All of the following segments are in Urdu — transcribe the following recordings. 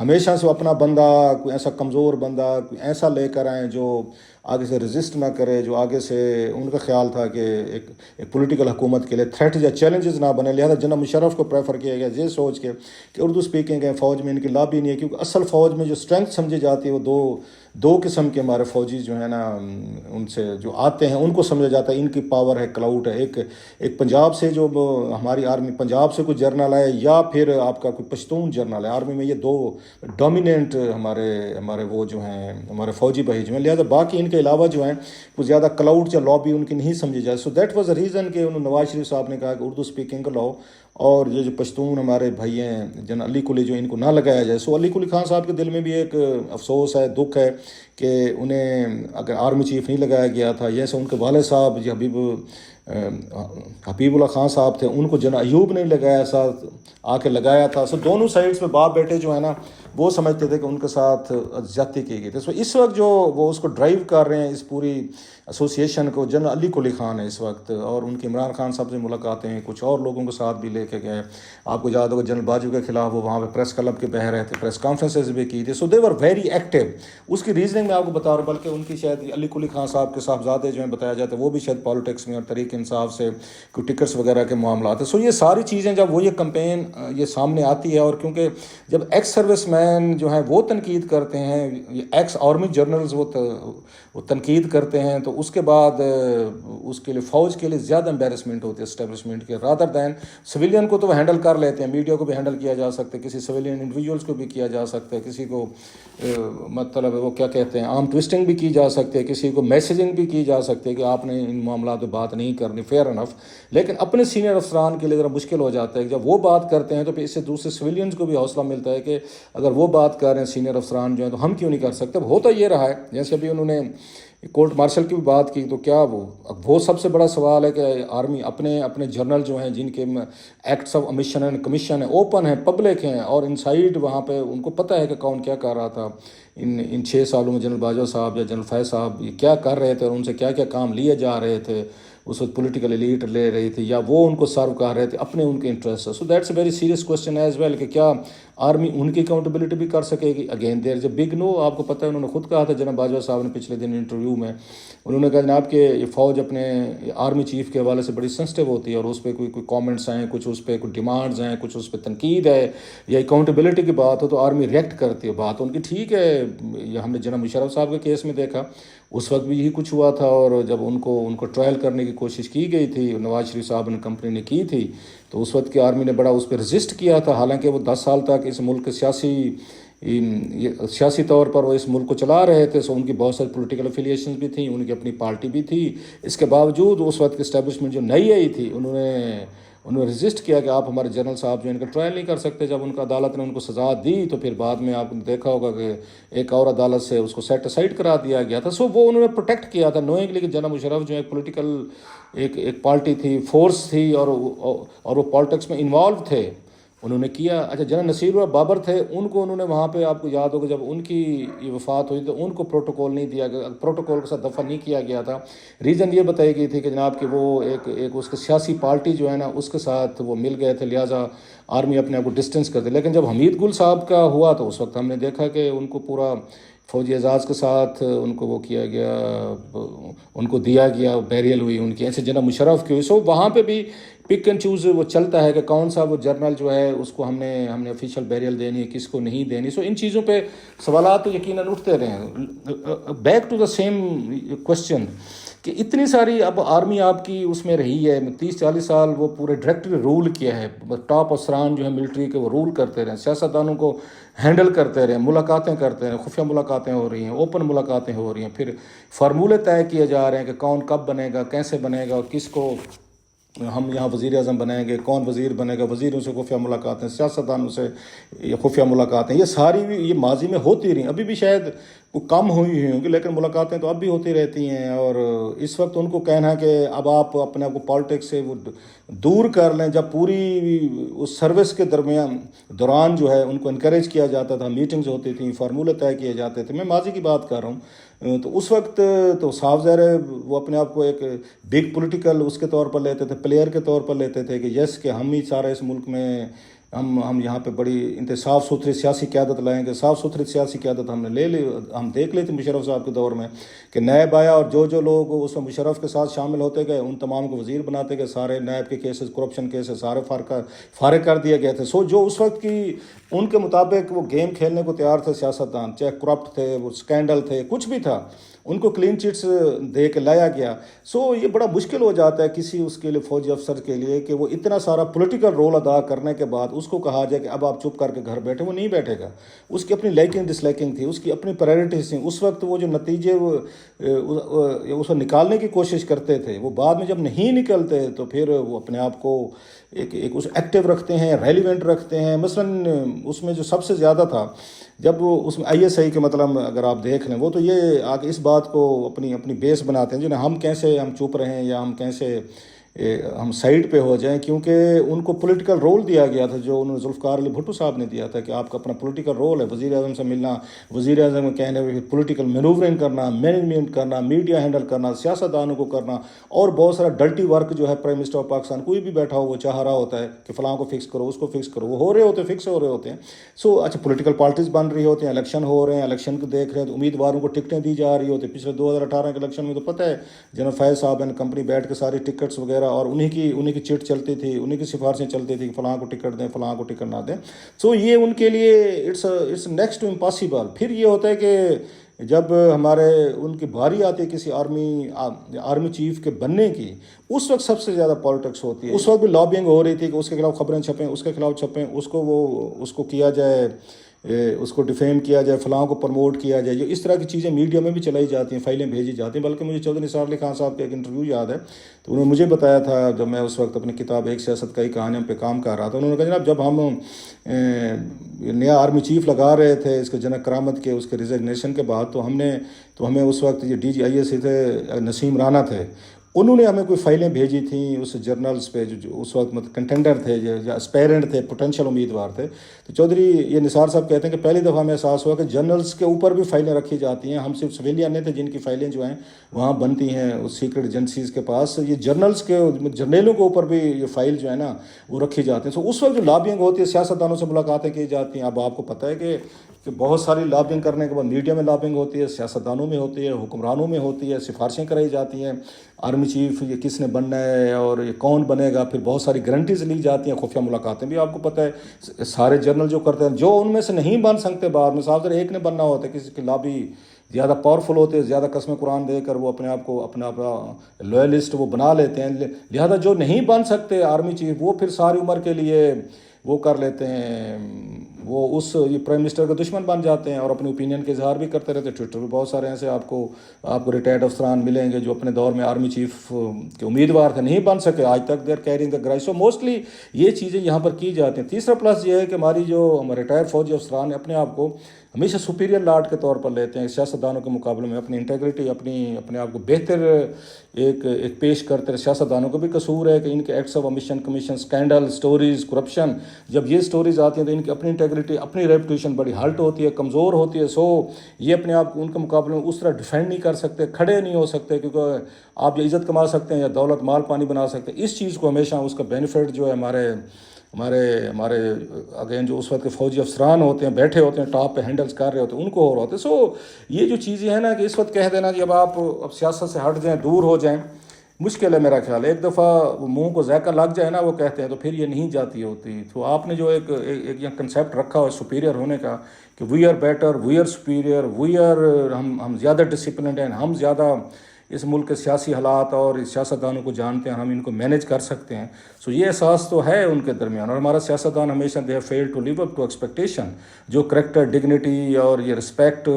ہمیشہ سے وہ اپنا بندہ، کوئی ایسا کمزور بندہ، کوئی ایسا لے کر آئیں جو آگے سے رزسٹ نہ کرے، جو آگے سے ان کا خیال تھا کہ ایک پولیٹیکل حکومت کے لیے تھریٹ یا چیلنجز نہ بنے، لہذا جنرل مشرف کو پریفر کیا گیا یہ سوچ کے کہ اردو اسپیکنگ ہے فوج میں ان کی لابی نہیں ہے، کیونکہ اصل فوج میں جو اسٹرینتھ سمجھی جاتی ہے وہ دو قسم کے ہمارے فوجی جو ہیں نا، ان سے جو آتے ہیں ان کو سمجھا جاتا ہے ان کی پاور ہے، کلاؤٹ ہے، ایک پنجاب سے جو ہماری آرمی پنجاب سے کوئی جرنل ہے، یا پھر آپ کا کوئی پشتون جرنل ہے، آرمی میں یہ دو ڈومیننٹ ہمارے وہ جو ہیں ہمارے فوجی بھائی جو ہیں، لہذا باقی ان کے علاوہ جو ہیں کچھ زیادہ کلاؤٹ یا لابی ان کی نہیں سمجھی جائے. So that was a reason کہ انہوں نواز شریف صاحب نے کہا کہ اردو اسپیکنگ کو لاؤ، اور یہ جو پشتون ہمارے بھائی ہیں جن علی کلی جو ان کو نہ لگایا جائے. سو علی کلی خان صاحب کے دل میں بھی ایک افسوس ہے، دکھ ہے کہ انہیں اگر آرمی چیف نہیں لگایا گیا تھا، جیسے ان کے والد صاحب جو حبیب اللہ خان صاحب تھے ان کو جنرل ایوب نے لگایا ساتھ آ کے لگایا تھا. سو دونوں سائڈس پہ باپ بیٹے جو ہیں نا وہ سمجھتے تھے کہ ان کے ساتھ زیادتی کی گئی تھی. سو اس وقت جو وہ اس کو ڈرائیو کر رہے ہیں اس پوری ایسوسیشن کو، جنرل علی کلی خان ہے اس وقت، اور ان کے عمران خان صاحب سے ملاقاتیں ہیں، کچھ اور لوگوں کے ساتھ بھی لے کے گئے. آپ کو یاد ہوگا جنرل باجو کے خلاف وہ وہاں پہ پریس کلب کے بہ رہے تھے، پریس کانفرنسز بھی کی تھی. سو دے ور ویری ایکٹیو. اس کی ریزننگ میں آپ کو بتا رہا ہوں، بلکہ ان کی شاید علی کلی خان صاحب کے صاحبزادے جو ہیں بتایا جاتا ہے وہ بھی شاید پالیٹکس میں اور تحریک انصاف سے کوئی ٹکٹس وغیرہ کے معاملات ہیں. سو یہ ساری چیزیں جب وہ یہ کمپین یہ سامنے آتی ہے، اور کیونکہ جب ایکس سروس مین جو ہیں وہ تنقید کرتے ہیں، ایکس آرمی جرنلز وہ تنقید کرتے ہیں، تو اس کے بعد اس کے لیے فوج کے لیے زیادہ امبیرسمنٹ ہوتی ہے اسٹیبلشمنٹ کے، رادر دین سویلین کو تو وہ ہینڈل کر لیتے ہیں، میڈیا کو بھی ہینڈل کیا جا سکتا ہے، کسی سویلین انڈیویجولس کو بھی کیا جا سکتا ہے، کسی کو مطلب وہ کیا کہتے ہیں عام ٹوسٹنگ بھی کی جا سکتی ہے، کسی کو میسیجنگ بھی کی جا سکتی ہے کہ آپ نے ان معاملات پہ بات نہیں کرنی، فیئر انف. لیکن اپنے سینئر افسران کے لیے ذرا مشکل ہو جاتا ہے کہ جب وہ بات کرتے ہیں تو پھر اس سے دوسرے سویلینز کو بھی حوصلہ ملتا ہے کہ اگر وہ بات کر رہے ہیں سینئر افسران جو ہیں تو ہم کیوں نہیں کر سکتے. ہوتا یہ رہا ہے، جیسے ابھی انہوں نے کورٹ مارشل کی بھی بات کی، تو کیا وہ سب سے بڑا سوال ہے کہ آرمی اپنے جرنل جو ہیں جن کے acts of emission and commission ہیں، اوپن ہیں، پبلک ہیں، اور انسائڈ وہاں پہ ان کو پتہ ہے کہ کون کیا کر رہا تھا ان 6 سالوں میں. جنرل باجوہ صاحب یا جنرل فیض صاحب یہ کیا کر رہے تھے اور ان سے کیا کیا کام لیے جا رہے تھے، اس وقت پولیٹیکل ایلیٹ لے رہی تھی یا وہ ان کو سرو کر رہے تھے اپنے ان کے interest. So that's a very serious question as well کہ کیا آرمی ان کی اکاؤنٹیبلٹی بھی کر سکے گی. Again there is a big no. آپ کو پتہ ہے انہوں نے خود کہا تھا جناب باجوہ صاحب نے پچھلے دن انٹرویو میں، انہوں نے کہا جناب کہ یہ فوج اپنے آرمی چیف کے حوالے سے بڑی سینسٹیو ہوتی ہے، اور اس پہ کوئی کامنٹس ہیں، کچھ اس پہ کوئی ڈیمانڈز ہیں، کچھ اس پہ تنقید ہے یا اکاؤنٹیبلٹی کی بات ہو تو آرمی ریئیکٹ کرتی ہے. بات ان کی ٹھیک ہے، یہ ہم نے جناب مشرف صاحب کے کیس میں دیکھا، اس وقت بھی یہی کچھ ہوا تھا، اور جب ان کو ٹرائل کرنے کی کوشش کی گئی تھی، نواز شریف صاحب نے کمپنی نے کی تھی، تو اس وقت کی آرمی نے بڑا اس پہ رزسٹ کیا تھا. حالانکہ وہ 10 سال تک اس ملک کے سیاسی طور پر وہ اس ملک کو چلا رہے تھے. سو ان کی بہت ساری پولیٹیکل افیلیشنز بھی تھیں، ان کی اپنی پارٹی بھی تھی. اس کے باوجود اس وقت کی اسٹیبلشمنٹ جو نئی آئی تھی انہوں نے رجسٹ کیا کہ آپ ہمارے جنرل صاحب جو ان کا ٹرائل نہیں کر سکتے. جب ان کا عدالت نے ان کو سزا دی تو پھر بعد میں آپ نے دیکھا ہوگا کہ ایک اور عدالت سے اس کو سیٹ اسائڈ کرا دیا گیا تھا. سو وہ انہوں نے پروٹیکٹ کیا تھا نوئنگلی کہ جناب مشرف جو ایک پولیٹیکل ایک پارٹی تھی، فورس تھی، اور وہ پالیٹکس میں انوالو تھے. انہوں نے کیا. اچھا، جنرل نصیر اللہ بابر تھے، ان کو انہوں نے وہاں پہ آپ کو یاد ہوگا جب ان کی یہ وفات ہوئی تو ان کو پروٹوکول نہیں دیا گیا، پروٹوکول کے ساتھ دفن نہیں کیا گیا تھا. ریزن یہ بتائی گئی تھی کہ جناب کہ وہ ایک اس کے سیاسی پارٹی جو ہے نا اس کے ساتھ وہ مل گئے تھے، لہٰذا آرمی اپنے آپ کو ڈسٹینس کرتے. لیکن جب حمید گل صاحب کا ہوا تو اس وقت ہم نے دیکھا کہ ان کو پورا فوجی اعزاز کے ساتھ ان کو وہ کیا گیا، ان کو دیا گیا، بیریل ہوئی ان کی. ایسے جناب مشرف کی ہوئی. سو وہاں پہ بھی پک اینڈ چوز وہ چلتا ہے کہ کون سا وہ جرنل جو ہے اس کو ہم نے آفیشیل بیریل دینی ہے، کس کو نہیں دینی. سو ان چیزوں پہ سوالات تو یقیناً اٹھتے رہے ہیں. Back to the same question کہ اتنی ساری اب آرمی آپ کی اس میں رہی ہے 30-40 سال، وہ پورے ڈائریکٹلی رول کیا ہے، ٹاپ افسران جو ہیں ملٹری کے وہ رول کرتے رہے، سیاستدانوں کو ہینڈل کرتے رہے، ملاقاتیں کرتے رہے، خفیہ ملاقاتیں ہو رہی ہیں، اوپن ملاقاتیں ہو رہی ہیں، پھر فارمولے طے کیے جا رہے ہیں کہ کون کب بنے گا، کیسے بنے گا، کس کو ہم یہاں وزیر اعظم بنائیں گے، کون وزیر بنے گا، وزیروں سے خفیہ ملاقاتیں، سیاستدانوں سے خفیہ ملاقاتیں. یہ ساری بھی یہ ماضی میں ہوتی رہی. ابھی بھی شاید وہ کم ہوئی ہوں گی، لیکن ملاقاتیں تو اب بھی ہوتی رہتی ہیں. اور اس وقت ان کو کہنا کہ اب آپ اپنے آپ کو پالیٹکس سے وہ دور کر لیں. جب پوری اس سروس کے دوران جو ہے ان کو انکریج کیا جاتا تھا، میٹنگز ہوتی تھیں، فارمولے طے کیے جاتے تھے. میں ماضی کی بات کر رہا ہوں. تو اس وقت تو صاف ظاہر ہے وہ اپنے آپ کو ایک بگ پولیٹیکل اس کے طور پر لیتے تھے، پلیئر کے طور پر لیتے تھے کہ یس کہ ہم ہی سارے اس ملک میں ہم یہاں پہ بڑی صاف ستھری سیاسی قیادت لائیں گے. صاف ستھری سیاسی قیادت ہم نے لے لی. ہم دیکھ لیتے مشرف صاحب کے دور میں کہ نیب آیا اور جو لوگ اس میں مشرف کے ساتھ شامل ہوتے گئے ان تمام کو وزیر بناتے گئے. سارے نیب کے کیسز، کرپشن کیسز سارے فارغ کر دیے گئے تھے. جو اس وقت کی ان کے مطابق وہ گیم کھیلنے کو تیار تھے سیاستدان، چاہے کرپٹ تھے، وہ اسکینڈل تھے، کچھ بھی تھا، ان کو کلین چٹس دے کے لایا گیا. یہ بڑا مشکل ہو جاتا ہے کسی اس کے لیے فوجی افسر کے لیے کہ وہ اتنا سارا پولیٹیکل رول ادا کرنے کے بعد اس کو کہا جائے کہ اب آپ چپ کر کے گھر بیٹھے. وہ نہیں بیٹھے گا. اس کی اپنی لائکنگ ڈس لائکنگ تھی، اس کی اپنی پرائرٹیز تھیں. اس وقت وہ جو نتیجے اس کو نکالنے کی کوشش کرتے تھے، وہ بعد میں جب نہیں نکلتے تو پھر وہ اپنے آپ کو ایک اس ایکٹیو رکھتے ہیں، ریلیونٹ رکھتے ہیں. مثلاً اس میں جو سب سے زیادہ تھا جب وہ اس میں ISI کے مطلب اگر آپ دیکھ لیں، وہ تو یہ آگے اس بات کو اپنی بیس بناتے ہیں ہم کیسے ہم چپ رہیں یا ہم کیسے ہم سائڈ پہ ہو جائیں، کیونکہ ان کو پولیٹیکل رول دیا گیا تھا جو انہوں نے ذوالفقار علی بھٹو صاحب نے دیا تھا کہ آپ کا اپنا پولیٹیکل رول ہے. وزیر اعظم سے ملنا، وزیر اعظم کے کہنے میں پولیٹیکل مینوورنگ کرنا، مینجمنٹ کرنا، میڈیا ہینڈل کرنا، سیاستدانوں کو کرنا، اور بہت سارا ڈلٹی ورک جو ہے پرائم منسٹر آف پاکستان کوئی بھی بیٹھا ہو وہ چاہ رہا ہوتا ہے کہ فلاں کو فکس کرو، اس کو فکس کرو. وہ ہو رہے ہوتے، فکس ہو رہے ہوتے ہیں. اچھا پولیٹیکل پارٹیز بن رہی ہوتی ہیں، الیکشن ہو رہے ہیں، الیکشن کو دیکھ رہے ہیں تو امیدواروں کو ٹکٹیں دی جا رہی ہوتی ہیں. پچھلے 2018 کے الیکشن میں تو پتہ ہے جنرل فیض صاحب نے کمپنی بیٹھ کے ساری ٹکٹس وغیرہ اور انہیں کی چٹ چلتی تھی، انہیں کی سفارشیں چلتی تھی کہ فلاں کو ٹکٹ دیں، فلاں کو ٹکٹ نہ دیں. یہ ان کے لیے اٹس نیکسٹ ٹو امپاسبل. پھر یہ ہوتا ہے کہ جب ہمارے ان کی باری آتی ہے کسی آرمی چیف کے بننے کی، اس وقت سب سے زیادہ پالیٹکس ہوتی ہے. اس وقت بھی لابینگ ہو رہی تھی کہ اس کے خلاف خبریں چھپیں، اس کے خلاف چھپیں، اس کو کیا جائے، اس کو ڈیفیم کیا جائے، فلاں کو پروموٹ کیا جائے. یہ اس طرح کی چیزیں میڈیا میں بھی چلائی جاتی ہیں، فائلیں بھیجی جاتی ہیں. بلکہ مجھے چودھری نثار علی خان صاحب کا ایک انٹرویو یاد ہے تو انہوں نے مجھے بتایا تھا جب میں اس وقت اپنی کتاب ایک سیاست کا ہی کہانیوں پہ کام کر رہا تھا. انہوں نے کہا جناب جب ہم نیا آرمی چیف لگا رہے تھے اس کے جنرل کرامت کے اس کے ریزگنیشن کے بعد تو ہمیں اس وقت یہ DGIS تھے نسیم رانا تھے، انہوں نے ہمیں کوئی فائلیں بھیجی تھیں اس جرنلز پہ جو اس وقت کنٹینڈر تھے یا اسپیرنٹ تھے، پوٹینشیل امیدوار تھے. تو چودھری یہ نثار صاحب کہتے ہیں کہ پہلی دفعہ ہمیں احساس ہوا کہ جرنلز کے اوپر بھی فائلیں رکھی جاتی ہیں. ہم صرف سویلین نہیں تھے جن کی فائلیں جو ہیں وہاں بنتی ہیں اس سیکرٹ ایجنسیز کے پاس. یہ جرنیلوں کے اوپر بھی یہ فائل جو ہے نا وہ رکھی جاتی ہیں. اس وقت جو لابینگ ہوتی ہے، سیاستدانوں سے ملاقاتیں کی جاتی ہیں. اب آپ کو پتہ ہے کہ بہت ساری لابنگ کرنے کے بعد میڈیا میں لابنگ ہوتی ہے، سیاستدانوں میں ہوتی ہے، حکمرانوں میں ہوتی ہے، سفارشیں کرائی جاتی ہیں آرمی چیف یہ کس نے بننا ہے اور یہ کون بنے گا. پھر بہت ساری گارنٹیز لی جاتی ہیں، خفیہ ملاقاتیں بھی آپ کو پتہ ہے سارے جنرل جو کرتے ہیں جو ان میں سے نہیں بن سکتے بعد میں صاحب ایک نے بننا ہوتا ہے، کسی کی لابی زیادہ پاورفل ہوتے ہیں، زیادہ قسم قرآن دے کر وہ اپنے آپ کو اپنا لویلسٹ وہ بنا لیتے ہیں. لہذا جو نہیں بن سکتے آرمی چیف وہ پھر ساری عمر کے لیے وہ کر لیتے ہیں، وہ یہ پرائم منسٹر کا دشمن بن جاتے ہیں اور اپنے اوپینین کے اظہار بھی کرتے رہتے ہیں. ٹویٹر پہ بہت سارے ایسے آپ کو ریٹائرڈ افسران ملیں گے جو اپنے دور میں آرمی چیف کے امیدوار تھے، نہیں بن سکے، آج تک دیر کیرنگ دا گرائز. موسٹلی یہ چیزیں یہاں پر کی جاتی ہیں. تیسرا پلس یہ ہے کہ ہماری جو ریٹائر فوجی افسران ہیں اپنے آپ کو ہمیشہ سپیریئر لاٹ کے طور پر لیتے ہیں سیاستدانوں کے مقابلے میں. اپنی انٹیگریٹی اپنے آپ کو بہتر ایک پیش کرتے ہیں. سیاستدانوں کو بھی قصور ہے کہ ان کے acts of emission commission, scandal, stories, corruption, جب یہ سٹوریز آتی ہیں تو ان کی اپنی انٹیگریٹی، اپنی ریپوٹیشن بڑی ہلٹ ہوتی ہے، کمزور ہوتی ہے. یہ اپنے آپ کو ان کے مقابلے میں اس طرح ڈیفینڈ نہیں کر سکتے، کھڑے نہیں ہو سکتے، کیونکہ آپ یا عزت کما سکتے ہیں یا دولت مال پانی بنا سکتے ہیں. اس چیز کو ہمیشہ اس کا بینیفٹ جو ہے ہمارے اگین جو اس وقت کے فوجی افسران ہوتے ہیں، بیٹھے ہوتے ہیں ٹاپ پہ، ہینڈلز کر رہے ہوتے ہیں، ان کو ہو رہا ہوتا ہے. یہ جو چیزیں ہیں نا کہ اس وقت کہہ دینا کہ اب آپ سیاست سے ہٹ جائیں، دور ہو جائیں، مشکل ہے میرا خیال. ایک دفعہ وہ منہ کو ذائقہ لگ جائے نا وہ کہتے ہیں تو پھر یہ نہیں جاتی ہوتی. تو آپ نے جو ایک یہ کنسیپٹ رکھا ہے سپیریئر ہونے کا کہ we are better, we are superior, ہم زیادہ ڈسپلنڈ ہیں، ہم زیادہ اس ملک کے سیاسی حالات اور سیاستدانوں کو جانتے ہیں, ہم ان کو مینیج کر سکتے ہیں. سو یہ احساس تو ہے ان کے درمیان, اور ہمارا سیاستدان ہمیشہ they have fail to live up to expectation. جو کریکٹر, ڈگنیٹی اور یہ رسپیکٹ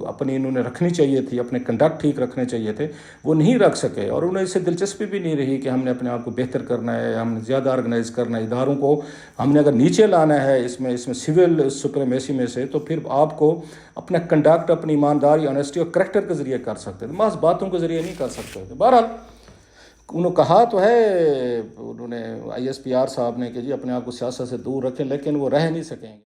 اپنی انہوں نے رکھنی چاہیے تھی, اپنے کنڈکٹ ٹھیک رکھنے چاہیے تھے, وہ نہیں رکھ سکے. اور انہیں اس سے دلچسپی بھی نہیں رہی کہ ہم نے اپنے آپ کو بہتر کرنا ہے, ہم نے زیادہ آرگنائز کرنا ہے اداروں کو, ہم نے اگر نیچے لانا ہے اس میں سول سپریمیسی میں سے, تو پھر آپ کو اپنا کنڈکٹ, اپنی ایمانداری, آنیسٹی اور کریکٹر کے ذریعے کر سکتے تھے, محض باتوں کے ذریعے نہیں کر سکتے تھے. بہرحال انہوں کہا تو ہے انہوں نے ISPR صاحب نے کہ جی اپنے آپ کو سیاست سے دور رکھیں, لیکن وہ رہ نہیں سکیں گے.